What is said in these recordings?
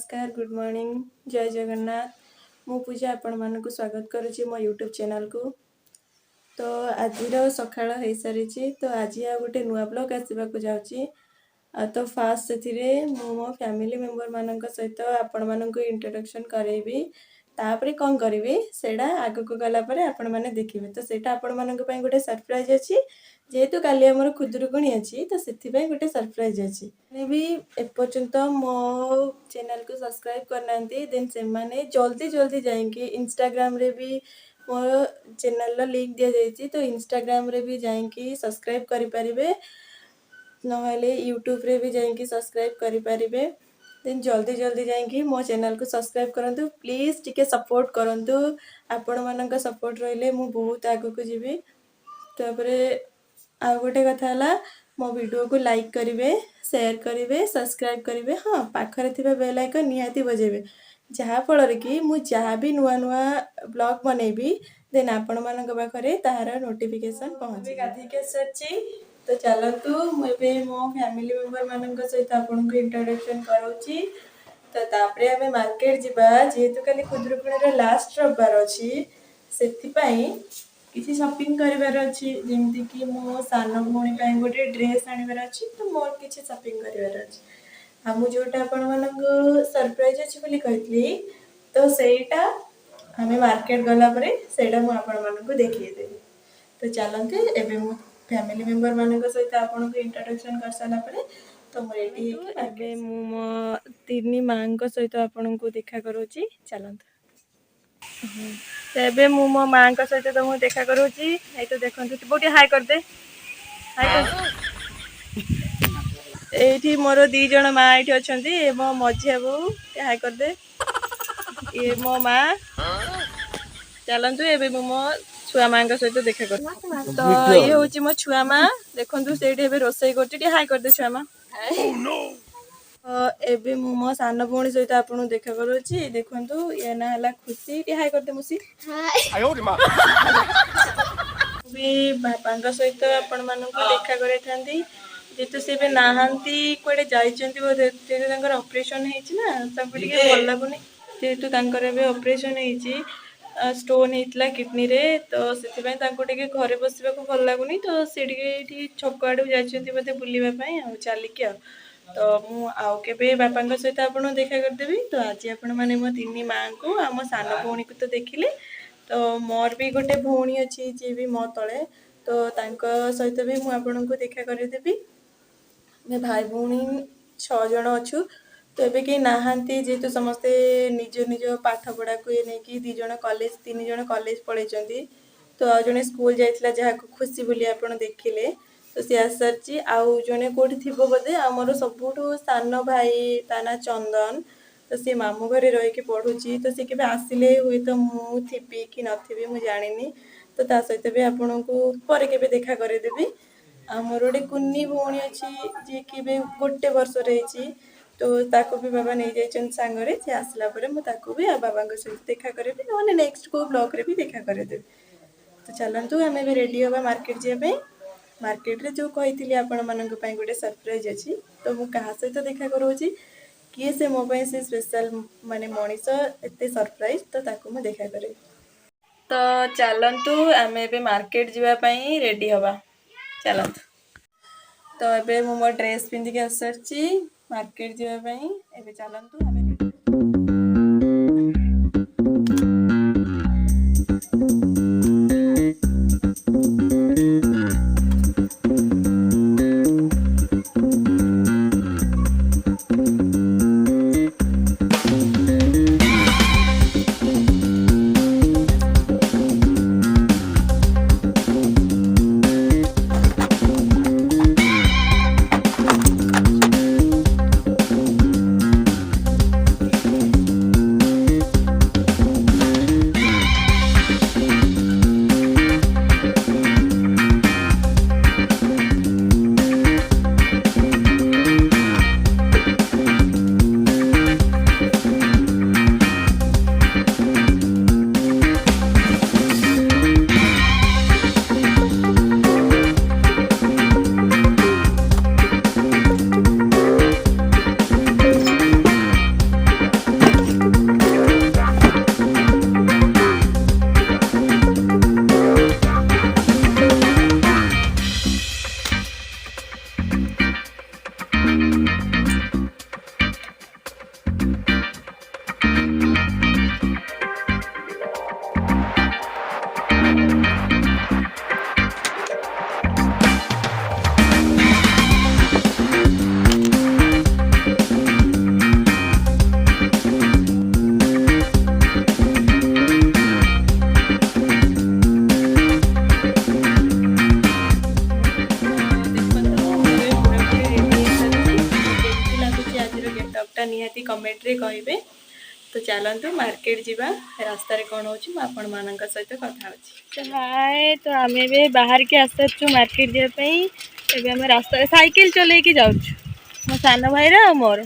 नमस्कार good morning जय जगन्नाथ मु पूजा आपण मानक स्वागत करुच्ची मो यूट्यूब चैनल को। तो आज सकाळ हो सारी तो आज आ गोटे नुआ ब्लॉग आसवा जाऊँगी। तो फास्ट से मो फैमिली मेंबर मान सहित आपण मानक इंट्रोडक्शन करेबी तापर कौन करी से आग को गलापर आपण मैंने देखिए। तो सेटा आपण मान गोटे सरप्राइज अच्छी जेहेतु काली आमर खुदुरुकुणी अच्छी तो से गोटे सरप्राइज अच्छी भी एपर्यंत मो चैनल को सब्सक्राइब करना देन से माने जल्दी जल्दी जाइए इंस्टाग्राम रे भी मो चैनल लिंक दि जाइए तो इंस्टाग्राम रे भी जाइए सब्सक्राइब करें नहले यूट्यूब रे भी जाइए सब्सक्राइब करें देन जल्दी जल्दी जाइए मो चैनल को सब्सक्राइब करूँ प्लीज टिके सपोर्ट करूँ आपण मानक सपोर्ट रहिले मु बहुत आगु को जीवी। तापर आ गोटे कथा है मो वीडियो को लाइक करेंगे शेयर करेंगे सब्सक्राइब करेंगे हाँ पाखरे थिबा बेल आइकन निहाती बजेबे जहाँफल कि मुझ जहाँ भी नुआ नुआ ब्लॉग बनैबी देन आपण मानक पाखरे तार नोटिफिकेशन पहुँचे। गाधीके सच्ची तो चलतु मुझे मो फैमिली मेंबर मानक सहित आपन को इंट्रोडक्शन कराउची। तो तापरे हमें मार्केट जीवा जेहेतु काली खुदुरुकुणी लास्ट रविवार अच्छी से किसी शॉपिंग करिवार अच्छी जेमती कि मो सान भौणी गोटे ड्रेस आनिबार अच्छी तो मोर किसी शॉपिंग करिवार अच्छी आ मु जोटा आपण मानक सरप्राइज अच्छी बोली कहली तो सेटा हमें मार्केट गला परे सेटा मु आपण मानक देखिए देबी। तो चलते एबे मु फैमिली मेंबर मानक सहित आपन को इंट्रोडक्शन कर साला परे तो मु रेडी हे एबे मु मो तिनी मां को सहित आपन को देखा करूची चलंत। तेबे मु मो मां का सहित तुमको देखा करूची ए तो देखंतु बोटी हाय कर दे हाय कर एठी मोर दी जण मां एठी अछंती ए मो मझिया बो हाय कर दे ए मो मां चलंतु एबे मु मो छुआ मां का सहित देखा कर। तो ये होची मो छुआ मां देखंतु सेठी एबे रोसई करची टी हाय कर दे छुआ मां एबे मु मो सान भौणी सहित आपन देखा करूची देखंतु ये ना हला खुशी टी हाय कर दे मुसी हाय भी बापा सहित आपण मानक देखा करे थांती जेतु से बे नाहांती कोडे जाइचंती बोधे जेतु तांकर ऑपरेशन हेची ना तांको टिके भल लागुनी जेतु तांकर एबे ऑपरेशन हेची स्टोन हेतला किडनी रे तो सेति पय तांको टिके घरे बसिबा को भल लागुनी तो से टिके एठी छक आडू जाइचंती बोधे बुलिबा पय आ चालिके आ तो मु आउ केबे बापा सहित आपण देखा कर देबी। तो आज आपण माने मो तिनी मां को आ मो सान भौणी को तो देखिले तो मोर भी गोटे भौणी अच्छी जे भी मो तले तो तांको सहित भी मु आपण को देखा कर देबी। मैं भाई भौणी 6 जण अछु तो एबे के नाहांती जेतु समस्ते निज निज पाठ पढ़ा को नहीं कि 2 जण कॉलेज 3 जण कॉलेज पढ़ेचंती तो आ जने स्कूल जाइतला जहा को खुशी बोली आपण देखिले तो से आसरची आउ जने कोठी थिबो बदे हमरो सबुठो सान भाई ताना चंदन तो से मामू घरे रही के पढ़ुची तो से केबे आसिले हुई तो मु थिबी कि नथिबी मु जानिनी तो ता सहित भी आपण को परे केबे देखा करे देबी। हमर गोटे कुन्नी भौणी अच्छी जे कि गोटे वर्ष रही तो ताको भी बाबा नहीं जाइछन सांगरे से आसला परे मु ताको भी बाबा सहित देखा करेबी नने नेक्स्ट को ब्लॉग रे भी देखा करे देबी। तो चलंतु हमें भी रेडी होबा मार्केट जे पे मार्केट रे जो कहितली आपण मानक पय गोटे सरप्राइज अछि तो मु कहा सहित देखा करूची किए से मो पय से स्पेशल माने मनीष एते सरप्राइज तो ताको मु देखा करे। तो चलंतु हमें भी मार्केट जीवा पय रेडी होबा चलंतु। तो एबे मु मो ड्रेस पिंदी के आसरची मार्केट जीवा पय एबे चलंतु हमें चलतु मार्केट जीवा रास्तार कौन हो आपण मान सहित कथा हाय। तो आम ए बाहर के आसु मार्केट जावाई आम रास्ता साइकिल चल जाऊँ मो सान भाई मोर।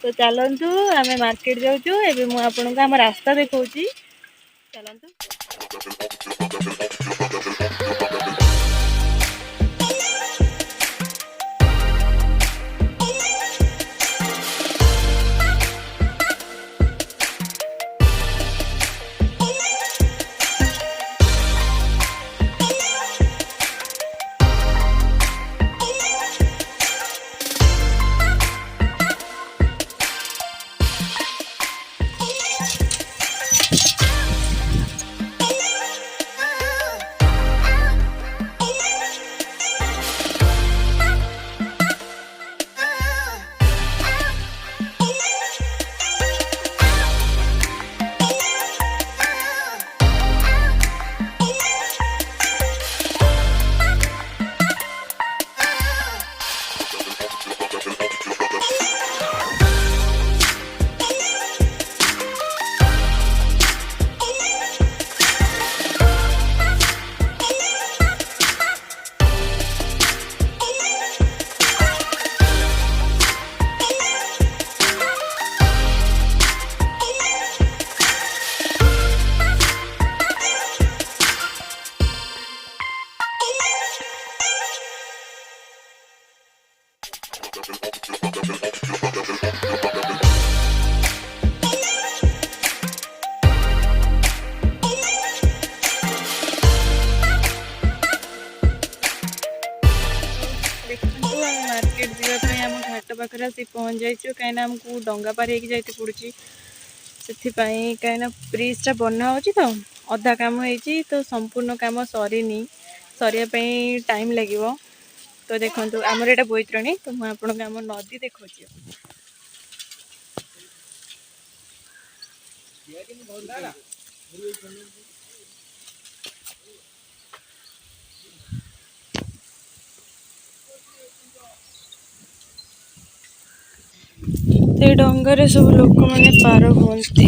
तो चलतु आम मार्केट जाऊँ मुझे आम रास्ता देखा चलतु। मार्केट जावाई आम घाट पाखे आसी पहुँच जाइए कहीं आमको डंगा पार जाते पड़ी से कहीं ब्रिजटा बना हो तो अधा काम हो तो संपूर्ण काम सरीनी सरिया टाइम लगे। तो देखो आमर यहाँ बैतरणी तो मुझे आम नदी देखा डंगारे सब लोक मैंने पार होती।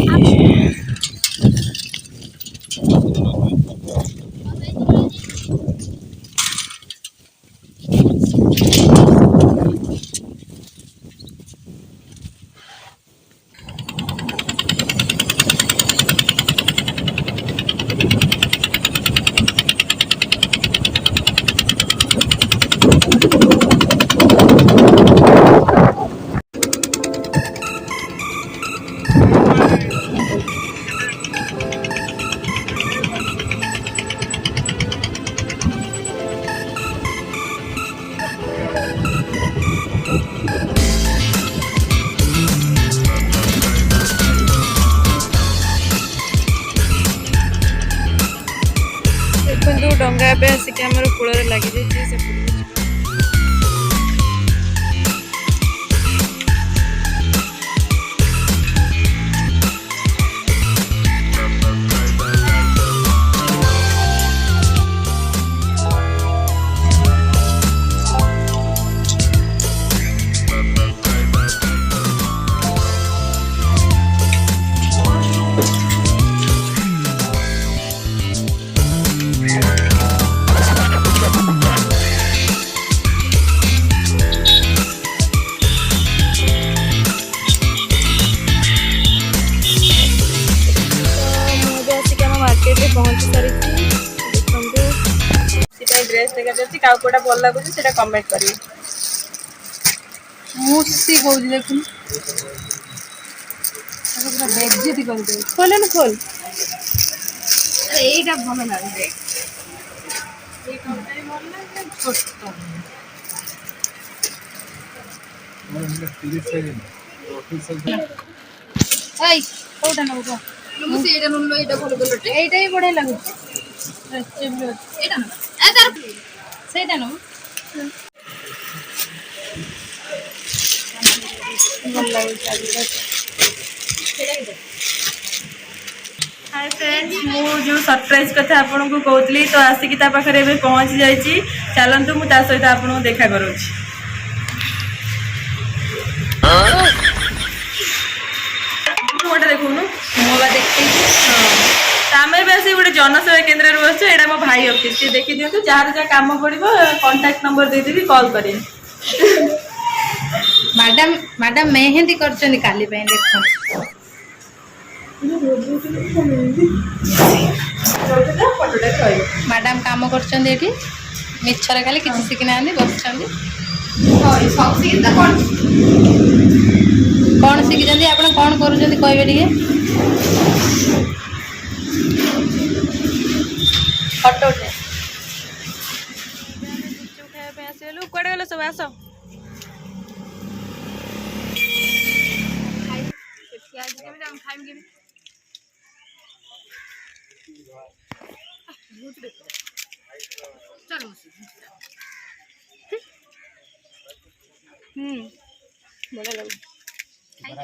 डंगा ए आसिक आम कूल लगी जाइए। मार्केट पहुँच सारी देखो ड्रेस देखा जाती क्या कौटा भल लगुच से कमेंट करेंगे। मुसी कौन देखुन खोले ना खोल यहीटा भल लगे कौटा नौ बढ़िया लगुच हाय फ्रेंड्स मु सरप्राइज कथा आपन को कहती तो आसिक पाखे पहुँच जाइए। चलतु मुझे सहित आपको देखा करुँच गोटे देखूनु जनसेवा केन्द्र बस एटा मो भाई ऑफिस से देखि दियंतु जार जा काम पड़िबो कांटेक्ट नंबर दे देबी कॉल करिए। मैडम मैडम मेहंदी करछनी काली पे देखो मैडम काम करछन एठी मिछर खाली किछि सिखि नांदी बसछन कौन शिखिं आप कौन कर कहे फटो खाइलु कुआडे गलो सब आस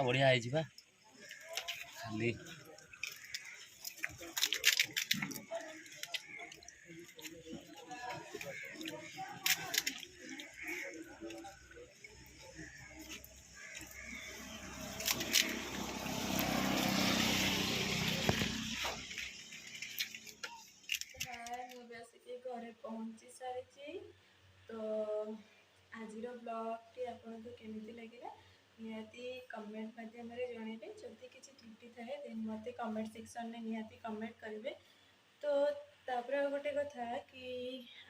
बढ़िया है जी खाली घरे पहुंची सारी तो आज ब्लॉग टी आपको केमी लगे निहाती कमेंट माध्यम जनइबे जदि किसी त्रुटि थाए देन मत कमेंट सेक्शन में निहाती कमेंट करेंगे। तो तापर गोटे कथा कि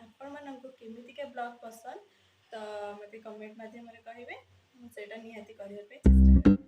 आपण मानक केमितिका ब्लॉग पसंद तो मत कमेंट माध्यम कहे मुझे निहाती करने चेष्टा